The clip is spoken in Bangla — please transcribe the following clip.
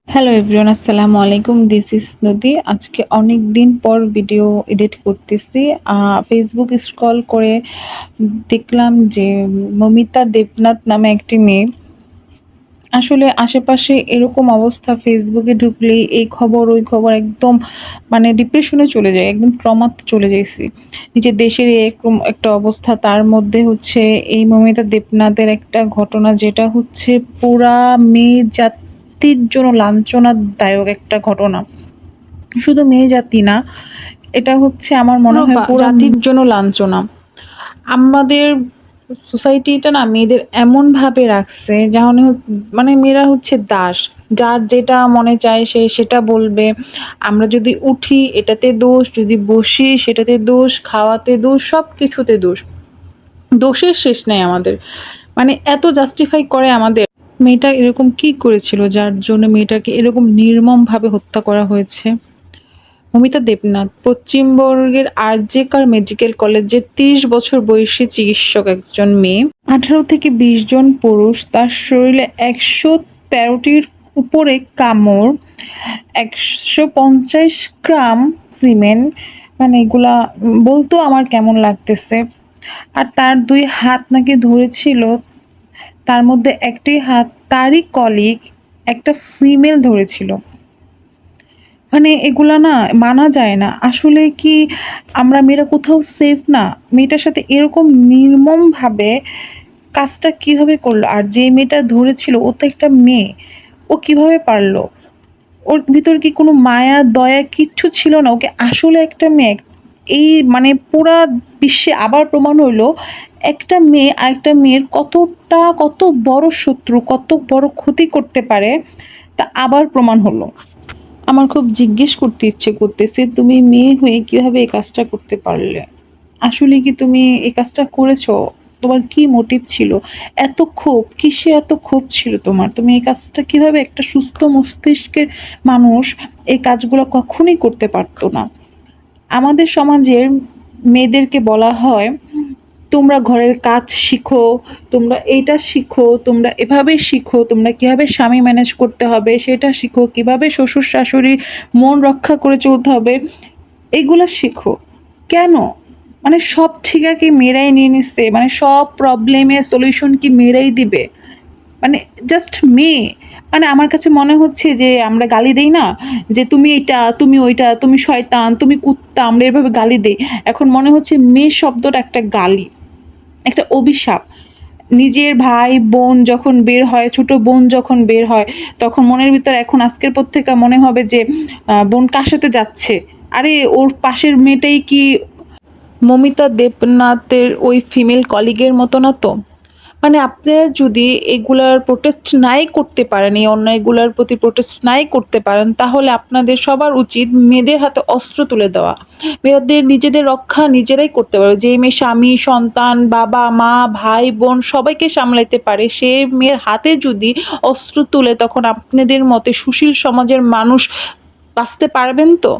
হ্যালো এভরিওয়ান, আসসালামু আলাইকুম। দিস ইজ নদী। আজকে অনেক দিন পর ভিডিও এডিট করতেছি। ফেসবুক স্ক্রল করে দেখলাম যে মমিতা দেবনাথ নামে একটি মেয়ে, আসলে আশেপাশে এরকম অবস্থা, ফেসবুকে ঢুকলেই এই খবর ওই খবর, একদম মানে ডিপ্রেশনে চলে যায়, একদম ট্রমাতে চলে যাইছি। নিজের দেশের এরকম একটা অবস্থা, তার মধ্যে হচ্ছে এই মমিতা দেবনাথের একটা ঘটনা, যেটা হচ্ছে পুরা মেয়ে জাতির জন্য লাঞ্ছনাদায়ক একটা ঘটনা। শুধু মেয়ে জাতি না, এটা হচ্ছে আমার মনে হয় পুরো জাতির জন্য লাঞ্ছনা। আমাদের সোসাইটিটা না মেয়েদের এমনভাবে রাখছে, যেমন মানে মেয়েরা হচ্ছে দাস, যার যেটা মনে চায় সে সেটা বলবে। আমরা যদি উঠি এটাতে দোষ, যদি বসি সেটাতে দোষ, খাওয়াতে দোষ, সব কিছুতে দোষ। দোষের শেষ নেই আমাদের, মানে এত জাস্টিফাই করে আমাদের। মেয়েটা এরকম কি করেছিল যার জন্য মেয়েটাকে এরকম নির্মমভাবে হত্যা করা হয়েছে? মমিতা দেবনাথ পশ্চিমবঙ্গের আরজেকার মেডিকেল কলেজের ৩০ বছর বয়সী চিকিৎসক একজন মেয়ে। ১৮ থেকে ২০ জন পুরুষ, তার শরীরে ১১৩টির উপরে কামড়, ১৫০ গ্রাম সিমেন্ট, মানে এগুলা বলতেও আমার কেমন লাগতেছে। আর তার ২ হাত নাকি ধরেছিল, তার মধ্যে একটি হাত তারই কলিগ একটা ফিমেল ধরেছিল। মানে এগুলা না মানা যায় না। আসলে কি আমরা মেয়েরা কোথাও সেফ না? মেয়েটার সাথে এরকম নির্মমভাবে কাজটা কিভাবে করলো? আর যে মেয়েটা ধরেছিল ও তো একটা মেয়ে। ও কিভাবে পারলো? ওর ভিতর কি কোনো মায়া দয়া কিচ্ছু ছিল না? ওকে আসলে একটা মেয়ে। এই মানে পুরা বিশ্বে আবার প্রমাণ হইলো একটা মেয়ে আরেকটা মেয়ের কত বড় শত্রু, কত বড় ক্ষতি করতে পারে, তা আবার প্রমাণ হলো। আমার খুব জিজ্ঞেস করতে ইচ্ছে করতেছে, তুমি মেয়ে হয়ে কিভাবে এই কাজটা করতে পারলে? আসলে কি তুমি এই কাজটা করেছো? তোমার কি মোটিভ ছিল? এত ক্ষোভ, কিসে এত ক্ষোভ ছিল তোমার? তুমি এই কাজটা কিভাবে, একটা সুস্থ মস্তিষ্কের মানুষ এই কাজগুলো কখনোই করতে পারতো না। আমাদের সমাজের মেয়েদেরকে বলা হয়, তোমরা ঘরের কাজ শিখো, তোমরা এইটা শিখো, তোমরা এভাবে শিখো, তোমরা কিভাবে স্বামী ম্যানেজ করতে হবে সেটা শিখো, কিভাবে শ্বশুর শাশুড়ির মন রক্ষা করে চলতে হবে এগুলা শিখো। কেন? মানে সব ঠিকা কি মেয়েরাই নিয়ে নিচ্ছে? মানে সব প্রবলেমের সলিউশন কি মেয়েরাই দিবে? মানে জাস্ট মেয়ে। মানে আমার কাছে মনে হচ্ছে যে আমরা গালি দেই না, যে তুমি এটা, তুমি ওইটা, তুমি শয়তান, তুমি কুত্তা, আমরা এভাবে গালি দেই। এখন মনে হচ্ছে মেয়ে শব্দটা একটা গালি, একটা অভিশাপ। নিজের ভাই বোন যখন বের হয়, ছোট বোন যখন বের হয়, তখন মনের ভিতর এখন আজকের পর থেকে মনে হবে যে বোন কার সাথে যাচ্ছে? আরে ওর পাশের মেয়েটাই কি মমিতা দেবনাথের ওই ফিমেল কলিগের মতো না তো? মানে আপনারা যদি এগুলার প্রোটেস্ট নাই করতে পারেন, এই অন্যায়গুলার প্রতি প্রোটেস্ট নাই করতে পারেন, তাহলে আপনাদের সবার উচিত মেয়েদের হাতে অস্ত্র তুলে দেওয়া। মেয়েদের নিজেদের রক্ষা নিজেরাই করতে পারবে। যে মেয়ে স্বামী, সন্তান, বাবা, মা, ভাই, বোন সবাইকে সামলাইতে পারে, সে মেয়ের হাতে যদি অস্ত্র তুলে, তখন আপনাদের মতে সুশীল সমাজের মানুষ বাঁচতে পারবেন তো?